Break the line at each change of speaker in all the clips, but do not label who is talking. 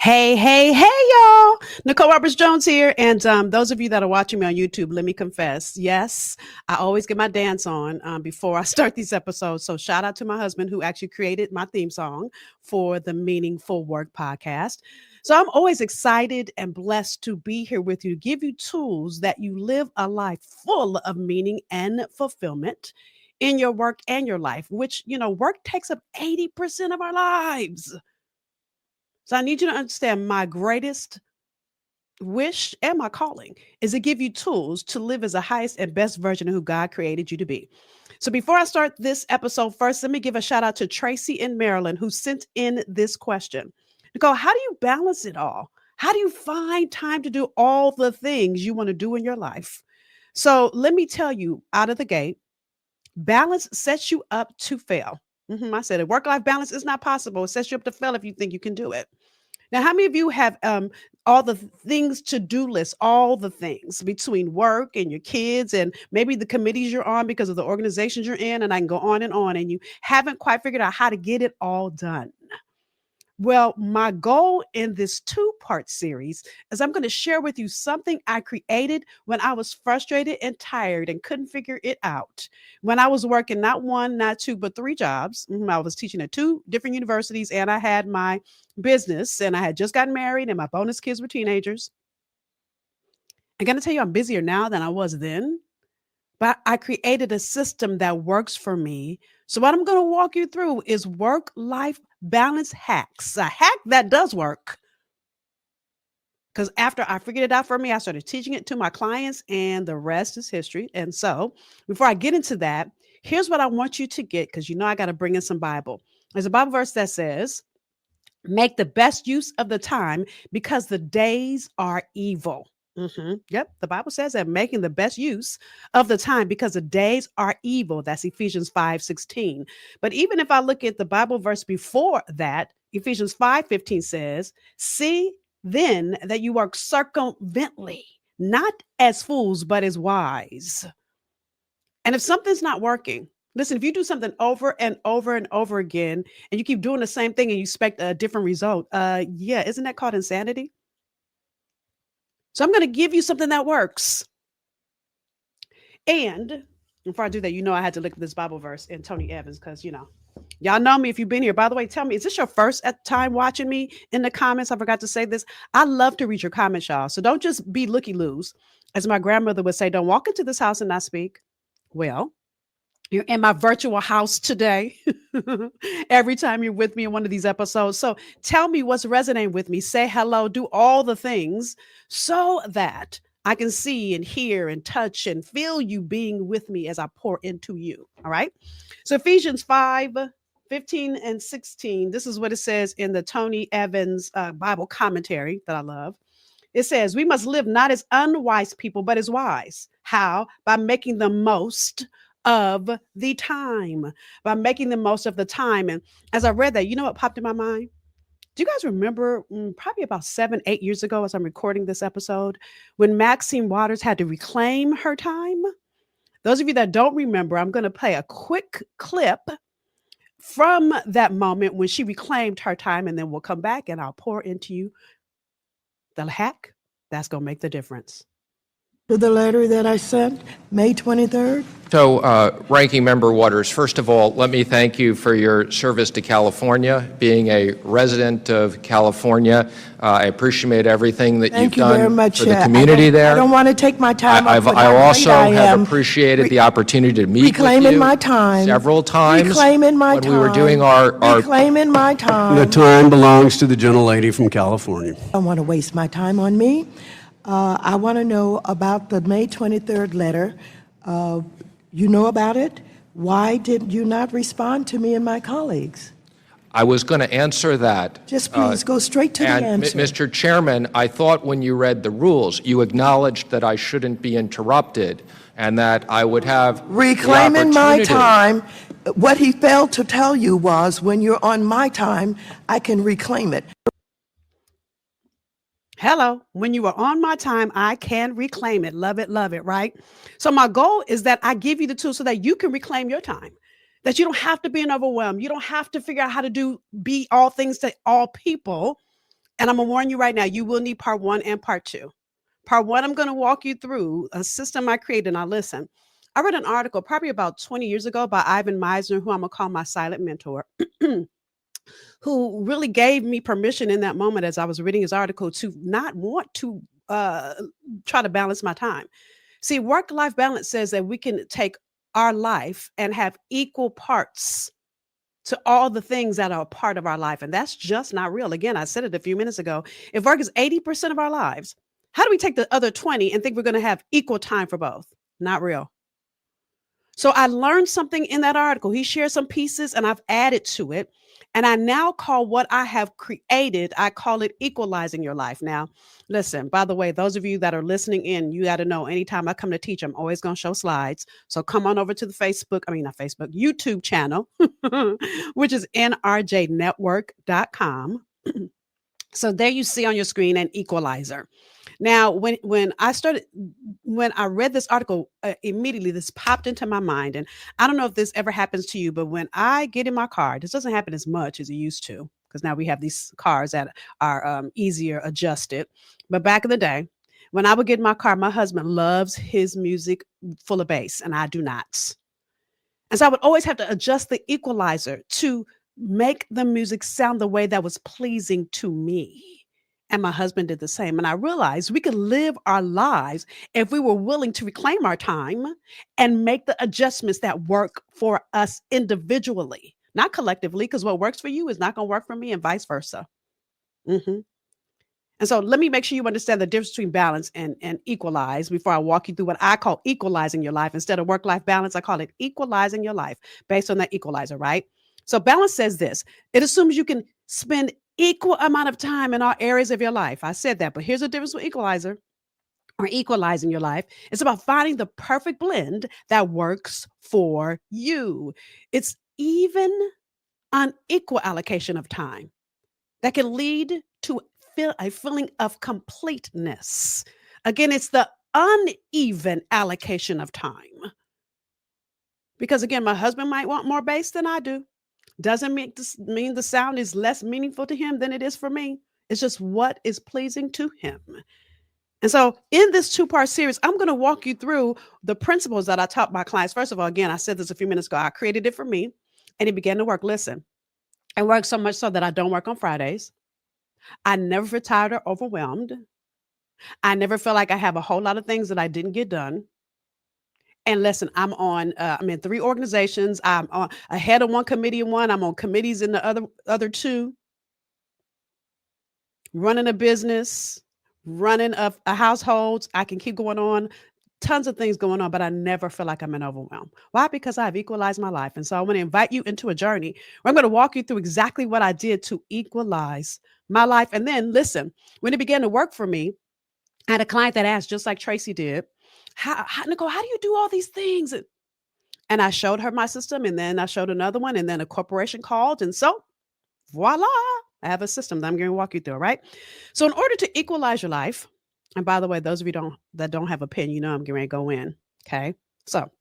Hey, y'all. Nicole Roberts-Jones here. And those of you that are watching me on YouTube, let me confess, yes, I always get my dance on before I start these episodes. So shout out to my husband who actually created my theme song for the Meaningful Work podcast. So I'm always excited and blessed to be here with you, give you tools that you live a life full of meaning and fulfillment in your work and your life, which, work takes up 80% of our lives. So I need you to understand my greatest wish and my calling is to give you tools to live as the highest and best version of who God created you to be. So before I start this episode, first, let me give a shout out to Tracy in Maryland who sent in this question. Nicole, how do you balance it all? How do you find time to do all the things you want to do in your life? So let me tell you out of the gate, balance sets you up to fail. I said it. Work-life balance is not possible. It sets you up to fail if you think you can do it. Now, how many of you have all the things to-do lists, all the things between work and your kids and maybe the committees you're on because of the organizations you're in, and I can go on, and you haven't quite figured out how to get it all done? Well, my goal in this two-part series is I'm going to share with you something I created when I was frustrated and tired and couldn't figure it out. When I was working not one, not two, but three jobs. I was teaching at two different universities, and I had my business, and I had just gotten married, and my bonus kids were teenagers. I'm going to tell you, I'm busier now than I was then. But I created a system that works for me. So what I'm going to walk you through is work-life balance hacks, a hack that does work. Because after I figured it out for me, I started teaching it to my clients, and the rest is history. And so before I get into that, here's what I want you to get, because I got to bring in some Bible. There's a Bible verse that says, make the best use of the time because the days are evil. Yep. The Bible says that making the best use of the time because the days are evil. That's Ephesians 5:16. But even if I look at the Bible verse before that, Ephesians 5:15 says, see then that you work circumvently, not as fools, but as wise. And if something's not working, listen, if you do something over and over and over again, and you keep doing the same thing and you expect a different result, isn't that called insanity? So I'm going to give you something that works. And before I do that, I had to look at this Bible verse in Tony Evans because, y'all know me if you've been here. By the way, tell me, is this your first time watching me in the comments? I forgot to say this. I love to read your comments, y'all. So don't just be looky-loos. As my grandmother would say, don't walk into this house and not speak. Well, you're in my virtual house today. Every time you're with me in one of these episodes. So tell me what's resonating with me. Say hello, do all the things so that I can see and hear and touch and feel you being with me as I pour into you. All right. So Ephesians 5:15 and 16. This is what it says in the Tony Evans Bible commentary that I love. It says, we must live not as unwise people, but as wise. How? By making the most of the time, by making the most of the time. And as I read that, you know what popped in my mind? Do you guys remember probably about 7-8 years ago, as I'm recording this episode, when Maxine Waters had to reclaim her time? Those of you that don't remember, I'm going to play a quick clip from that moment when she reclaimed her time, and then we'll come back and I'll pour into you the hack that's going to make the difference.
To the letter that I sent May 23rd.
So, Ranking Member Waters, first of all, let me thank you for your service to California. Being a resident of California, I appreciate everything that you've done
very much,
for the community there.
I don't want to take my time.
I also have appreciated the opportunity to meet with you
my time.
Several times
Reclaiming my
when
time.
we were doing our
Reclaiming my time.
The time belongs to the gentlelady from California.
I don't want to waste my time on me. I want to know about the May 23rd letter. You know about it. Why did you not respond to me and my colleagues?
I was going to answer that.
Just please go straight to the
And
answer.
Mr. Chairman, I thought when you read the rules, you acknowledged that I shouldn't be interrupted and that I would have
Reclaiming
the
my
opportunity.
time. What he failed to tell you was when you're on my time, I can reclaim it.
Hello. When you are on my time, I can reclaim it. Love it, right? So my goal is that I give you the tools so that you can reclaim your time, that you don't have to be overwhelmed. You don't have to figure out how to be all things to all people. And I'm going to warn you right now, you will need part 1 and part 2. Part 1, I'm going to walk you through a system I created. Now listen, I read an article probably about 20 years ago by Ivan Meisner, who I'm going to call my silent mentor. Who really gave me permission in that moment as I was reading his article to not want to try to balance my time. See, work-life balance says that we can take our life and have equal parts to all the things that are a part of our life. And that's just not real. Again, I said it a few minutes ago. If work is 80% of our lives, how do we take the other 20 and think we're going to have equal time for both? Not real. So I learned something in that article. He shared some pieces and I've added to it. And I now call what I have created, I call it equalizing your life. Now, listen, by the way, those of you that are listening in, you got to know anytime I come to teach, I'm always going to show slides. So come on over to the YouTube channel, which is nrjnetwork.com. So there you see on your screen an equalizer. Now, when I read this article, immediately this popped into my mind. And I don't know if this ever happens to you, but when I get in my car, this doesn't happen as much as it used to, because now we have these cars that are easier adjusted. But back in the day, when I would get in my car, my husband loves his music full of bass, and I do not. And so I would always have to adjust the equalizer to make the music sound the way that was pleasing to me. And my husband did the same. And I realized we could live our lives if we were willing to reclaim our time and make the adjustments that work for us individually, not collectively, because what works for you is not going to work for me and vice versa. And so let me make sure you understand the difference between balance and equalize before I walk you through what I call equalizing your life. Instead of work-life balance, I call it equalizing your life based on that equalizer, right? So balance says this. It assumes you can spend equal amount of time in all areas of your life. I said that, but here's the difference with equalizer or equalizing your life. It's about finding the perfect blend that works for you. It's even unequal allocation of time that can lead to a feeling of completeness. Again, it's the uneven allocation of time. Because again, my husband might want more bass than I do. Doesn't mean the sound is less meaningful to him than it is for me. It's just what is pleasing to him. And so in this 2-part series, I'm going to walk you through the principles that I taught my clients. First of all, again, I said this a few minutes ago. I created it for me and it began to work. Listen, it works so much so that I don't work on Fridays. I never feel tired or overwhelmed. I never feel like I have a whole lot of things that I didn't get done. And listen, I'm in 3 organizations. I'm ahead of one committee in one. I'm on committees in the other 2. Running a business, running a household. I can keep going on. Tons of things going on, but I never feel like I'm in overwhelm. Why? Because I've equalized my life. And so I want to invite you into a journey where I'm going to walk you through exactly what I did to equalize my life. And then listen, when it began to work for me, I had a client that asked, just like Tracy did, Nicole, how do you do all these things? And I showed her my system, and then I showed another one, and then a corporation called. And so voila, I have a system that I'm going to walk you through, right? So in order to equalize your life, and by the way, those of you that don't have a pen, you know I'm getting ready to go in, okay? So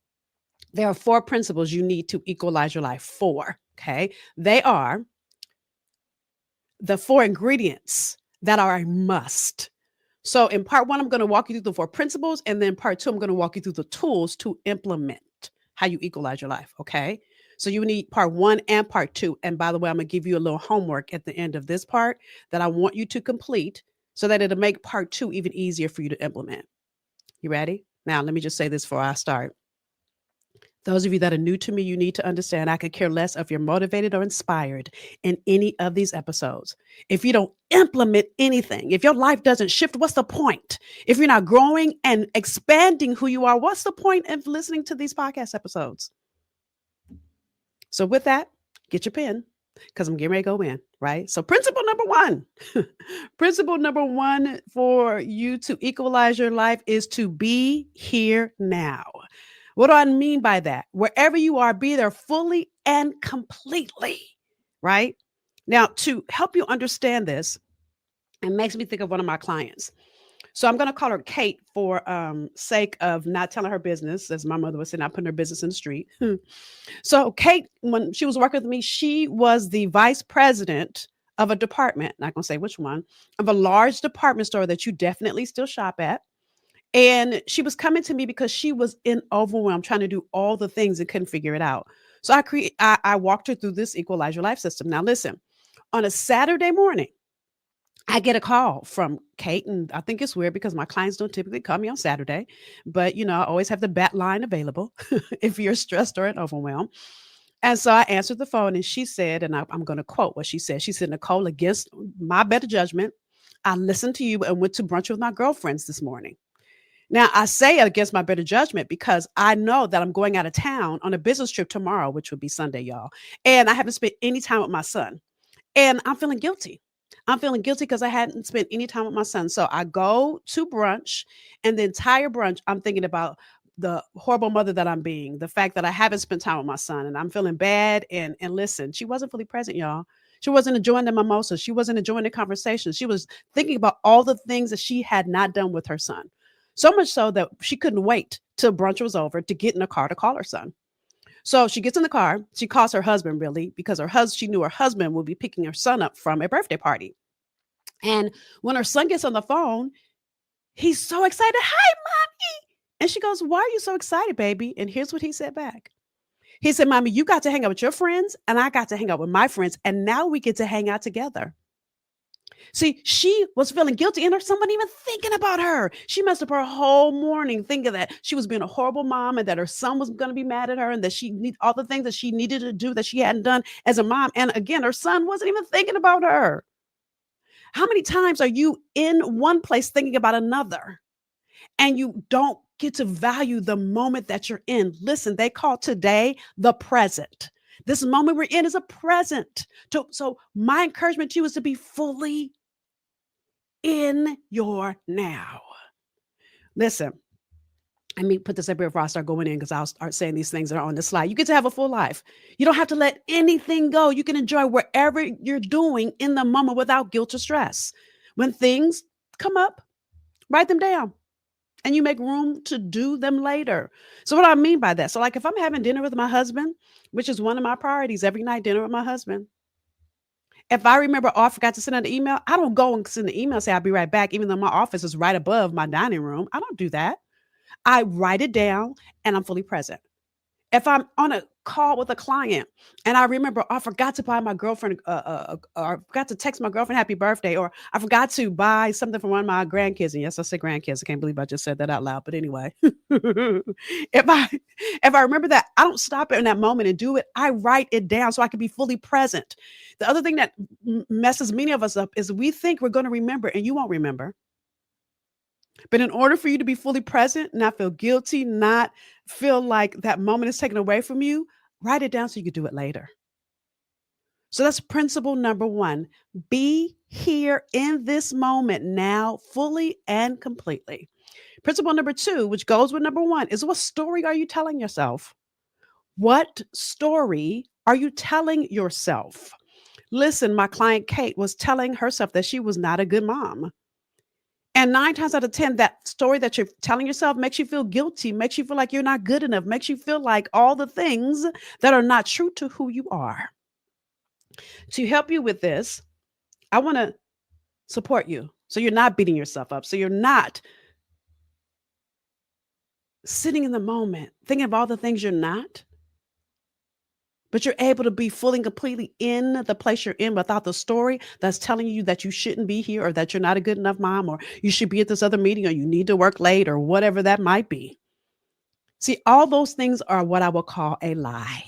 there are 4 principles you need to equalize your life. 4, okay? They are the 4 ingredients that are a must. So in part 1, I'm going to walk you through the 4 principles, and then part 2, I'm going to walk you through the tools to implement how you equalize your life, okay? So you need part 1 and part 2. And by the way, I'm going to give you a little homework at the end of this part that I want you to complete so that it'll make part 2 even easier for you to implement. You ready? Now, let me just say this before I start. Those of you that are new to me, you need to understand I could care less if you're motivated or inspired in any of these episodes. If you don't implement anything, if your life doesn't shift, what's the point? If you're not growing and expanding who you are, what's the point of listening to these podcast episodes? So with that, get your pen. because I'm getting ready to go in, right? So, principle number one, principle number one for you to equalize your life is to be here now. What do I mean by that? Wherever you are, be there fully and completely, right? Now, to help you understand this, it makes me think of one of my clients. So I'm going to call her Kate for sake of not telling her business, as my mother would say, not putting her business in the street. So Kate, when she was working with me, she was the vice president of a department, not going to say which one, of a large department store that you definitely still shop at. And she was coming to me because she was in overwhelm trying to do all the things and couldn't figure it out. So I walked her through this Equalize Your Life system. Now listen, on a Saturday morning, I get a call from Kate, and I think it's weird because my clients don't typically call me on Saturday, but I always have the bat line available if you're stressed or overwhelmed. And so I answered the phone, and she said, and I'm going to quote what she said. She said, "Nicole, against my better judgment, I listened to you and went to brunch with my girlfriends this morning." Now, I say against my better judgment because I know that I'm going out of town on a business trip tomorrow, which would be Sunday, y'all. And I haven't spent any time with my son. And I'm feeling guilty. I'm feeling guilty because I hadn't spent any time with my son. So I go to brunch, and the entire brunch, I'm thinking about the horrible mother that I'm being, the fact that I haven't spent time with my son, and I'm feeling bad. And listen, she wasn't fully present, y'all. She wasn't enjoying the mimosas. She wasn't enjoying the conversation. She was thinking about all the things that she had not done with her son. So much so that she couldn't wait till brunch was over to get in the car to call her son. So she gets in the car. She calls her husband, really, because she knew her husband would be picking her son up from a birthday party. And when her son gets on the phone, he's so excited. "Hi, mommy." And she goes, "Why are you so excited, baby?" And here's what he said back. He said, "Mommy, you got to hang out with your friends, and I got to hang out with my friends. And now we get to hang out together." See, she was feeling guilty, and her son wasn't even thinking about her. She messed up her whole morning thinking that she was being a horrible mom and that her son was going to be mad at her and that she need all the things that she needed to do that she hadn't done as a mom. And again, her son wasn't even thinking about her. How many times are you in one place thinking about another and you don't get to value the moment that you're in? Listen, they call today the present. This moment we're in is a present. So my encouragement to you is to be fully in your now. Listen, let me put this up here before I start going in because I'll start saying these things that are on the slide. You get to have a full life. You don't have to let anything go. You can enjoy wherever you're doing in the moment without guilt or stress. When things come up, write them down and you make room to do them later. So what do I mean by that? So like if I'm having dinner with my husband, which is one of my priorities, every night dinner with my husband, if I remember, oh, I forgot to send out an email, I don't go and send the email and say I'll be right back, even though my office is right above my dining room. I don't do that. I write it down and I'm fully present. If I'm on a call with a client and I remember, oh, I forgot to buy my girlfriend, or I forgot to text my girlfriend happy birthday, or I forgot to buy something for one of my grandkids. And yes, I say grandkids. I can't believe I just said that out loud. But anyway, if I remember that, I don't stop it in that moment and do it. I write it down so I can be fully present. The other thing that messes many of us up is we think we're going to remember and you won't remember. But in order for you to be fully present, not feel guilty, not feel like that moment is taken away from you, write it down so you can do it later. So that's principle number one. Be here in this moment now, fully and completely. Principle number two, which goes with number one, is what story are you telling yourself? What story are you telling yourself? Listen, my client Kate was telling herself that she was not a good mom. And 9 times out of 10, that story that you're telling yourself makes you feel guilty, makes you feel like you're not good enough, makes you feel like all the things that are not true to who you are. To help you with this, I want to support you. So you're not beating yourself up. So you're not sitting in the moment thinking of all the things you're not, but you're able to be fully and completely in the place you're in without the story that's telling you that you shouldn't be here or that you're not a good enough mom or you should be at this other meeting or you need to work late or whatever that might be. See, all those things are what I will call a lie.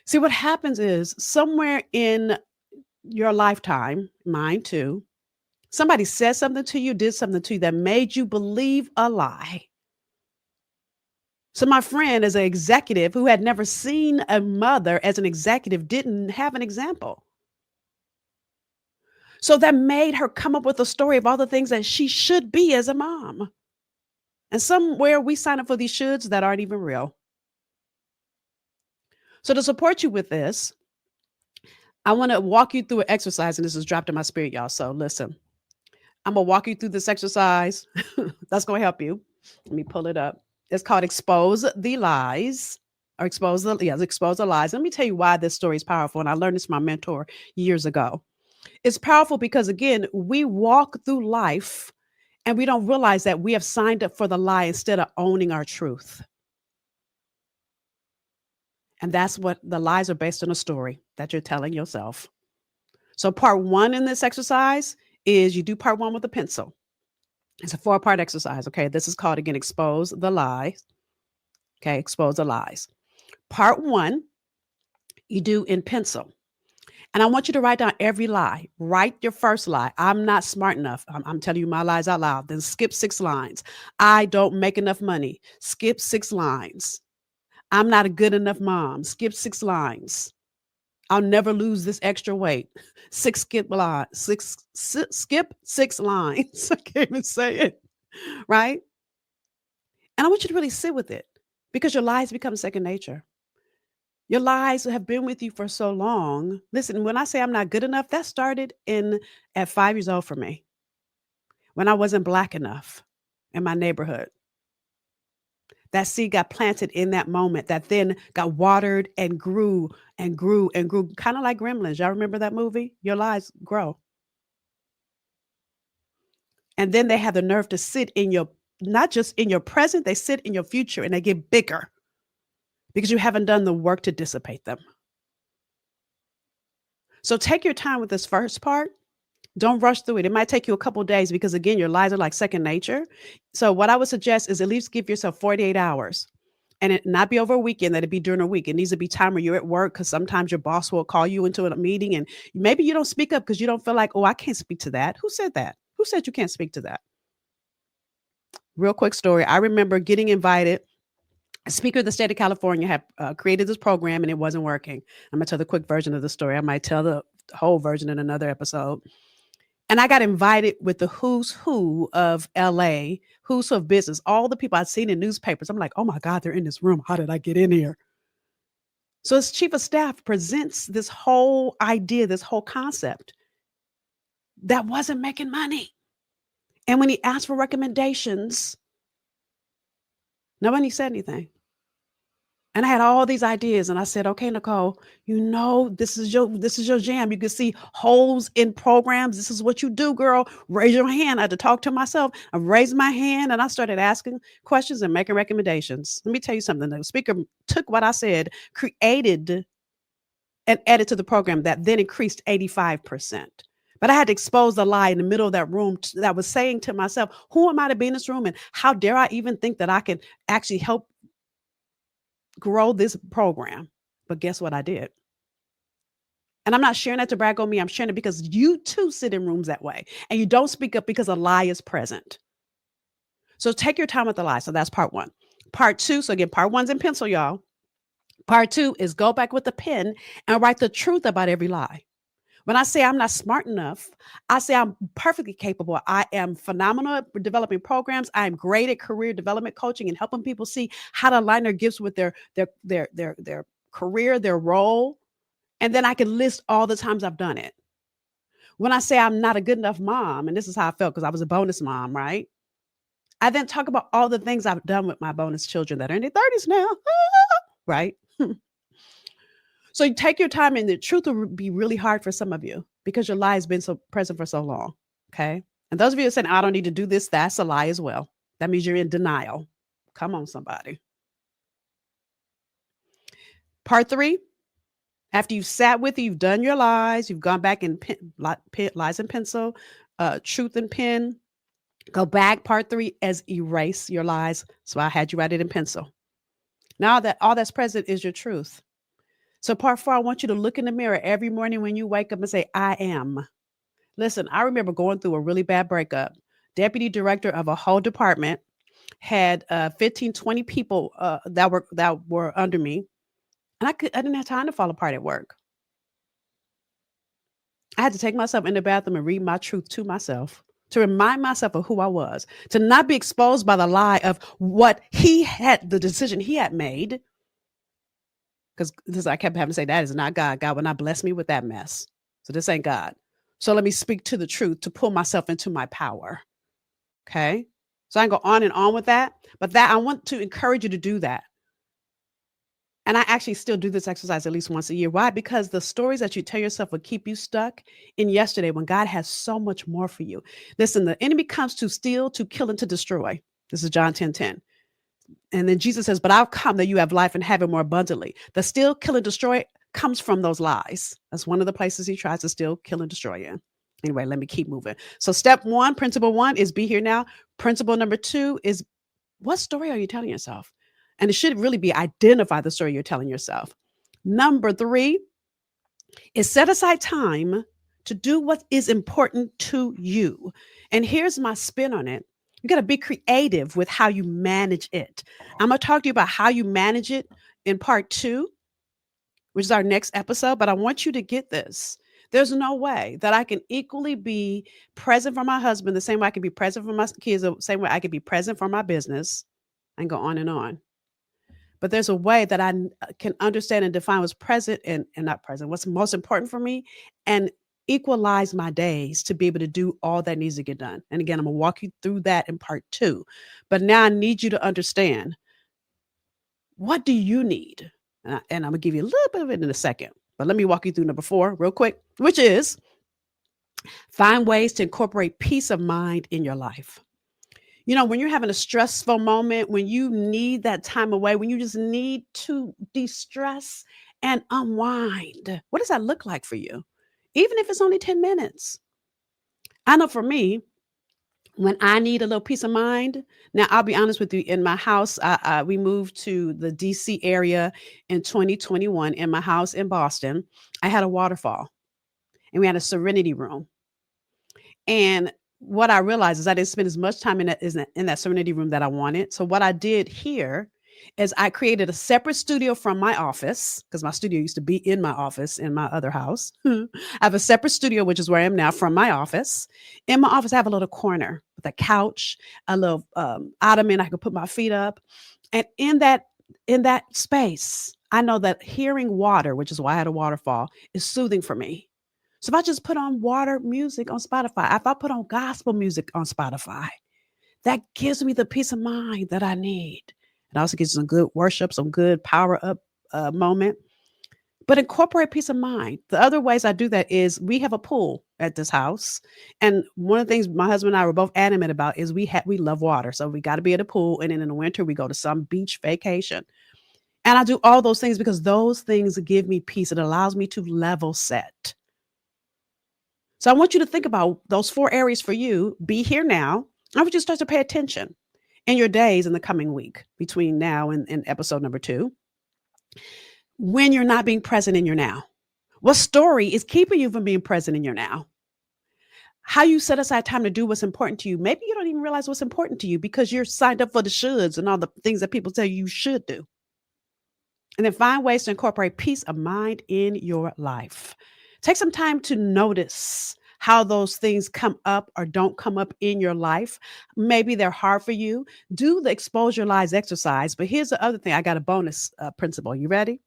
See, what happens is somewhere in your lifetime, mine too, somebody said something to you, did something to you that made you believe a lie. So my friend, as an executive who had never seen a mother as an executive, didn't have an example. So that made her come up with a story of all the things that she should be as a mom. And somewhere we sign up for these shoulds that aren't even real. So to support you with this, I want to walk you through an exercise, and this is dropped in my spirit, y'all. So listen, I'm going to walk you through this exercise. That's going to help you. Let me pull it up. It's called Expose the Lies, or Expose the Lies. Let me tell you why this story is powerful. And I learned this from my mentor years ago. It's powerful because, again, we walk through life and we don't realize that we have signed up for the lie instead of owning our truth. And that's what the lies are based on, a story that you're telling yourself. So part one in this exercise is you do part one with a pencil. It's a 4-part exercise. Okay. This is called, again, Expose the Lies. Okay. Expose the Lies. Part one, you do in pencil. And I want you to write down every lie. Write your first lie. I'm not smart enough. I'm telling you my lies out loud. Then skip 6 lines. I don't make enough money. Skip 6 lines. I'm not a good enough mom. Skip 6 lines. I'll never lose this extra weight. Skip 6 lines. I can't even say it. Right? And I want you to really sit with it because your lies become second nature. Your lies have been with you for so long. Listen, when I say I'm not good enough, that started at 5 years old for me, when I wasn't Black enough in my neighborhood. That seed got planted in that moment that then got watered and grew and grew and grew, kind of like Gremlins. Y'all remember that movie? Your lies grow. And then they have the nerve to sit in your, not just in your present, they sit in your future and they get bigger because you haven't done the work to dissipate them. So take your time with this first part. Don't rush through it. It might take you a couple of days because, again, your lies are like second nature. So what I would suggest is at least give yourself 48 hours and it not be over a weekend, that it be during a week. It needs to be time where you're at work, because sometimes your boss will call you into a meeting and maybe you don't speak up because you don't feel like, oh, I can't speak to that. Who said that? Who said you can't speak to that? Real quick story. I remember getting invited. A speaker of the state of California had created this program and it wasn't working. I'm going to tell the quick version of the story. I might tell the whole version in another episode. And I got invited with the who's who of LA, who's who of business, all the people I'd seen in newspapers. I'm like, oh my God, they're in this room. How did I get in here? So his chief of staff presents this whole idea, this whole concept that wasn't making money. And when he asked for recommendations, nobody said anything. And I had all these ideas and I said, okay, Nicole, this is your jam. You can see holes in programs. This is what you do, girl. Raise your hand. I had to talk to myself. I raised my hand and I started asking questions and making recommendations. Let me tell you something. The speaker took what I said, created and added to the program that then increased 85%. But I had to expose the lie in the middle of that room that was saying to myself, who am I to be in this room? And how dare I even think that I can actually help grow this program? But guess what I did? And I'm not sharing that to brag on me. I'm sharing it because you too sit in rooms that way and you don't speak up because a lie is present. So take your time with the lie. So that's part one. Part two. So again, part one's in pencil, y'all. Part two is go back with the pen and write the truth about every lie. When I say I'm not smart enough, I say I'm perfectly capable. I am phenomenal at developing programs. I am great at career development coaching and helping people see how to align their gifts with their career, their role. And then I can list all the times I've done it. When I say I'm not a good enough mom, and this is how I felt because I was a bonus mom, right? I then talk about all the things I've done with my bonus children that are in their 30s now, right? So you take your time, and the truth will be really hard for some of you because your lie has been so present for so long. Okay. And those of you that saying, I don't need to do this, that's a lie as well. That means you're in denial. Come on, somebody. Part three, after you've sat with it, you've done your lies, you've gone back and lies and pencil, truth and pen. Go back. Part three as erase your lies. So I had you write it in pencil. Now that all that's present is your truth. So part four, I want you to look in the mirror every morning when you wake up and say, I am. Listen, I remember going through a really bad breakup, deputy director of a whole department. had 15, 20 people that were under me, and I didn't have time to fall apart at work. I had to take myself in the bathroom and read my truth to myself, to remind myself of who I was, to not be exposed by the lie of what he had, the decision he had made. Because this, I kept having to say, that is not God. God will not bless me with that mess. So this ain't God. So let me speak to the truth to pull myself into my power. Okay. So I can go on and on with that, but that I want to encourage you to do that. And I actually still do this exercise at least once a year. Why? Because the stories that you tell yourself will keep you stuck in yesterday when God has so much more for you. Listen, the enemy comes to steal, to kill, and to destroy. This is John 10:10. And then Jesus says, but I've come that you have life and have it more abundantly. The steal, kill, and destroy comes from those lies. That's one of the places he tries to steal, kill, and destroy in. Anyway, let me keep moving. So step one, principle one is be here now. Principle number two is, what story are you telling yourself? And it should really be identify the story you're telling yourself. Number three is set aside time to do what is important to you. And here's my spin on it. You got to be creative with how you manage it. I'm going to talk to you about how you manage it in part 2, which is our next episode. But I want you to get this. There's no way that I can equally be present for my husband the same way I can be present for my kids, the same way I can be present for my business, and go on and on. But there's a way that I can understand and define what's present and not present, what's most important for me, and equalize my days to be able to do all that needs to get done. And again, I'm going to walk you through that in part 2. But now I need you to understand, what do you need? And I'm going to give you a little bit of it in a second. But let me walk you through number 4 real quick, which is find ways to incorporate peace of mind in your life. You know, when you're having a stressful moment, when you need that time away, when you just need to de-stress and unwind, what does that look like for you? Even if it's only 10 minutes. I know for me, when I need a little peace of mind, now I'll be honest with you, in my house, we moved to the DC area in 2021. In my house in Boston, I had a waterfall and we had a serenity room. And what I realized is I didn't spend as much time in that serenity room that I wanted. So what I did here is I created a separate studio from my office, because my studio used to be in my office in my other house. I have a separate studio, which is where I am now, from my office. In my office, I have a little corner with a couch, a little ottoman I could put my feet up. And in that space, I know that hearing water, which is why I had a waterfall, is soothing for me. So if I just put on water music on Spotify, if I put on gospel music on Spotify, that gives me the peace of mind that I need. It also gives some good worship, some good power up moment. But incorporate peace of mind. The other ways I do that is we have a pool at this house. And one of the things my husband and I were both adamant about is we love water. So we got to be at a pool. And then in the winter, we go to some beach vacation. And I do all those things because those things give me peace. It allows me to level set. So I want you to think about those 4 areas for you. Be here now. I want you to start to pay attention in your days in the coming week between now and episode number 2. When you're not being present in your now. What story is keeping you from being present in your now? How you set aside time to do what's important to you. Maybe you don't even realize what's important to you because you're signed up for the shoulds and all the things that people tell you should do. And then find ways to incorporate peace of mind in your life. Take some time to notice how those things come up or don't come up in your life. Maybe they're hard for you. Do the expose your lies exercise. But here's the other thing. I got a bonus principle. You ready?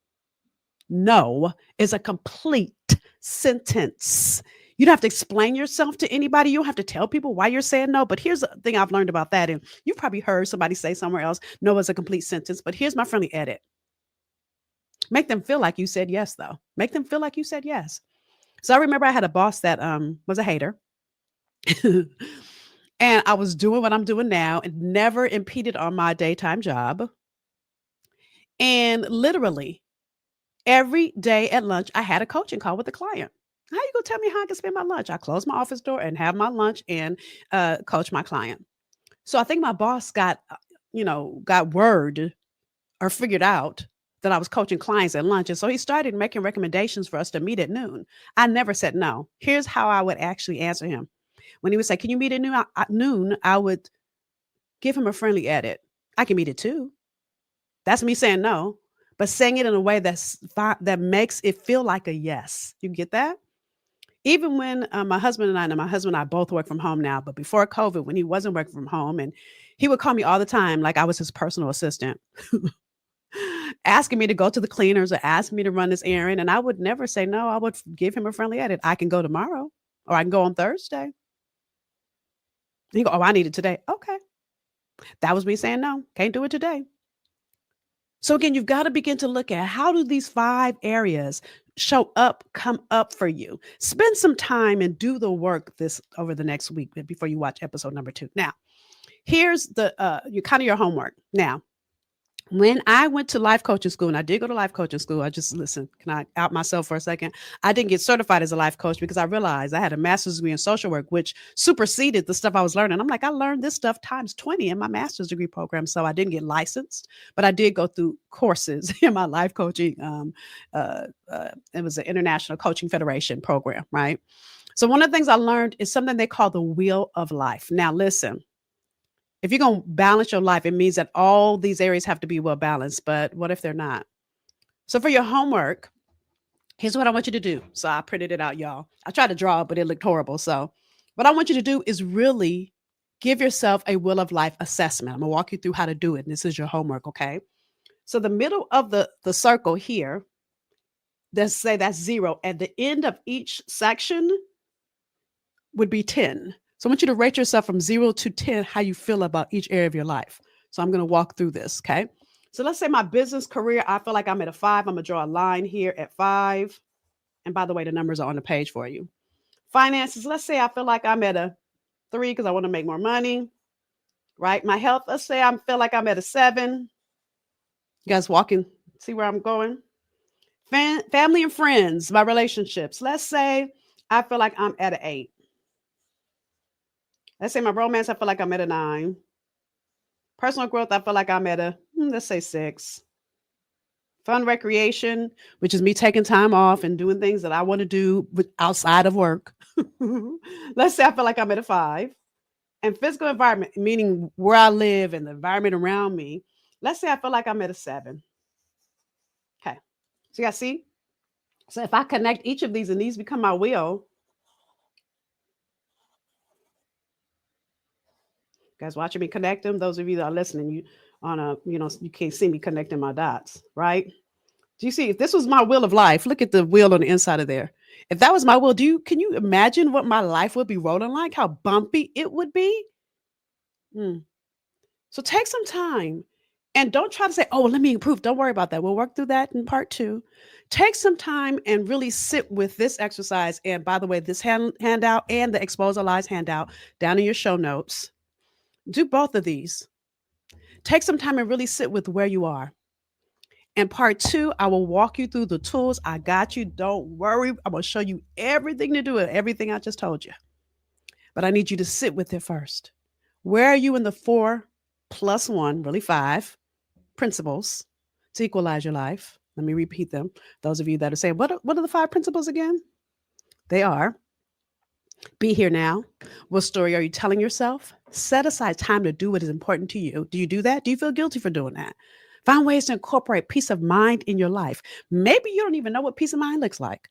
No is a complete sentence. You don't have to explain yourself to anybody. You don't have to tell people why you're saying no. But here's the thing I've learned about that. And you've probably heard somebody say somewhere else, no is a complete sentence. But here's my friendly edit. Make them feel like you said yes, though. Make them feel like you said yes. So I remember I had a boss that was a hater. And I was doing what I'm doing now and never impeded on my daytime job. And literally every day at lunch, I had a coaching call with the client. How you gonna tell me how I can spend my lunch? I close my office door and have my lunch and coach my client. So I think my boss got word or figured out that I was coaching clients at lunch. And so he started making recommendations for us to meet at noon. I never said no. Here's how I would actually answer him. When he would say, can you meet at noon? I would give him a friendly edit. I can meet it too. That's me saying no, but saying it in a way that makes it feel like a yes. You get that? Even when my husband and I, now my husband and I both work from home now, but before COVID, when he wasn't working from home, and he would call me all the time like I was his personal assistant, asking me to go to the cleaners or ask me to run this errand. And I would never say no. I would give him a friendly edit. I can go tomorrow or I can go on Thursday. He go, oh, I need it today. Okay. That was me saying no, can't do it today. So again, you've got to begin to look at how do these 5 areas show up, come up for you. Spend some time and do the work this over the next week before you watch episode number 2. Now, here's the your homework. Now, when I went to life coaching school, and I did go to life coaching school, listen, can I out myself for a second? I didn't get certified as a life coach because I realized I had a master's degree in social work, which superseded the stuff I was learning. I'm like, I learned this stuff times 20 in my master's degree program. So I didn't get licensed, but I did go through courses in my life coaching. It was an International Coaching Federation program, right? So one of the things I learned is something they call the wheel of life. Now, listen. If you're going to balance your life, it means that all these areas have to be well balanced. But what if they're not? So for your homework, here's what I want you to do. So I printed it out, y'all. I tried to draw it, but it looked horrible. So what I want you to do is really give yourself a wheel of life assessment. I'm going to walk you through how to do it. And this is your homework, okay? So the middle of the circle here, let's say that's 0. At the end of each section would be 10. So I want you to rate yourself from 0 to 10, how you feel about each area of your life. So I'm going to walk through this. Okay. So let's say my business career, I feel like I'm at a 5. I'm going to draw a line here at 5. And by the way, the numbers are on the page for you. Finances, let's say I feel like I'm at a 3 because I want to make more money, right? My health, let's say I feel like I'm at a 7. You guys walking, see where I'm going? Family and friends, my relationships. Let's say I feel like I'm at an 8. Let's say my romance, I feel like I'm at a 9. Personal growth, I feel like I'm at a, let's say 6. Fun recreation, which is me taking time off and doing things that I want to do outside of work. Let's say I feel like I'm at a 5. And physical environment, meaning where I live and the environment around me. Let's say I feel like I'm at a 7. Okay. So you guys see? So if I connect each of these and these become my wheel, guys watching me connect them. Those of you that are listening, you can't see me connecting my dots, right? Do you see? If this was my wheel of life, look at the wheel on the inside of there. If that was my wheel, can you imagine what my life would be rolling like? How bumpy it would be? So take some time and don't try to say, oh, let me improve. Don't worry about that. We'll work through that in part 2. Take some time and really sit with this exercise. And by the way, this handout and the Expose Our Lies handout down in your show notes. Do both of these. Take some time and really sit with where you are. And part 2, I will walk you through the tools. I got you. Don't worry. I'm going to show you everything to do it, everything I just told you. But I need you to sit with it first. Where are you in the 4 plus 1, really 5 principles to equalize your life? Let me repeat them. Those of you that are saying, what are the 5 principles again? They are: be here now. What story are you telling yourself? Set aside time to do what is important to you. Do you do that? Do you feel guilty for doing that? Find ways to incorporate peace of mind in your life. Maybe you don't even know what peace of mind looks like.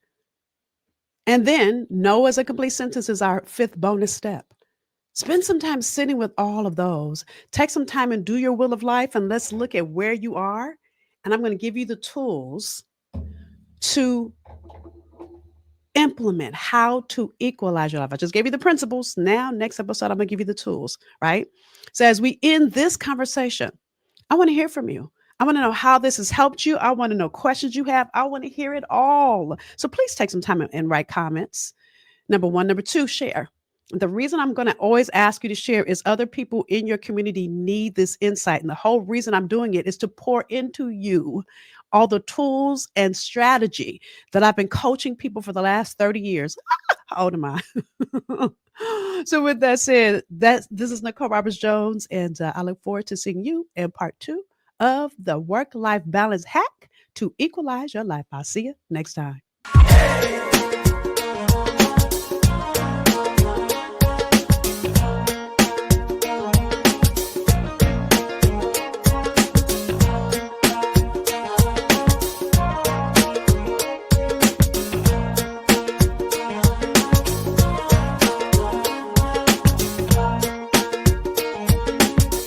And then know as a complete sentence is our 5th bonus step. Spend some time sitting with all of those. Take some time and do your will of life, and let's look at where you are. And I'm going to give you the tools to implement how to equalize your life. I just gave you the principles. Now, next episode, I'm going to give you the tools, right? So as we end this conversation, I want to hear from you. I want to know how this has helped you. I want to know questions you have. I want to hear it all. So please take some time and write comments. Number 1. Number 2, share. The reason I'm going to always ask you to share is other people in your community need this insight. And the whole reason I'm doing it is to pour into you all the tools and strategy that I've been coaching people for the last 30 years. How old am I? So with that said, this is Nicole Roberts-Jones, and I look forward to seeing you in part 2 of the work-life balance hack to equalize your life. I'll see you next time.